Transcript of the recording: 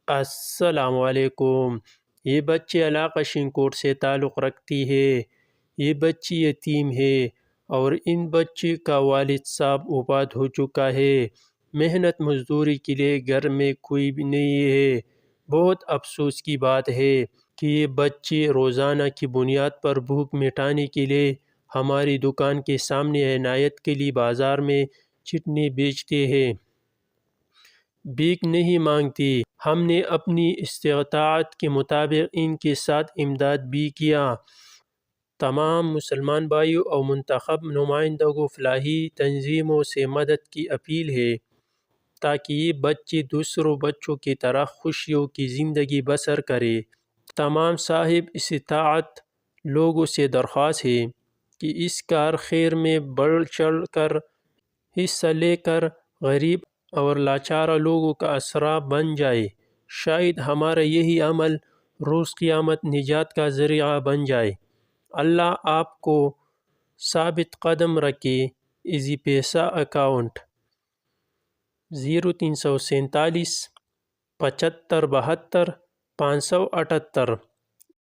السلام علیکم۔ یہ بچے علاقہ شنکوٹ سے تعلق رکھتی ہے۔ یہ بچی یتیم ہے اور ان بچے کا والد صاحب وفات ہو چکا ہے۔ محنت مزدوری کے لیے گھر میں کوئی بھی نہیں ہے۔ بہت افسوس کی بات ہے کہ یہ بچے روزانہ کی بنیاد پر بھوک مٹانے کے لیے ہماری دکان کے سامنے عنایت کے لیے بازار میں چٹنی بیچتے ہیں۔ بھیک نہیں مانگتی۔ ہم نے اپنی استطاعت کے مطابق ان کے ساتھ امداد بھی کیا۔ تمام مسلمان بھائیوں اور منتخب نمائندوں فلاحی تنظیموں سے مدد کی اپیل ہے تاکہ یہ بچے دوسروں بچوں کی طرح خوشیوں کی زندگی بسر کریں۔ تمام صاحب استطاعت لوگوں سے درخواست ہے کہ اس کار خیر میں بڑھ چڑھ کر حصہ لے کر غریب اور لاچار لوگوں کا آسرا بن جائے۔ شاید ہمارا یہی عمل روز قیامت نجات کا ذریعہ بن جائے۔ اللہ آپ کو ثابت قدم رکھے۔ ایزی پیسہ اکاؤنٹ 0347 75 72 578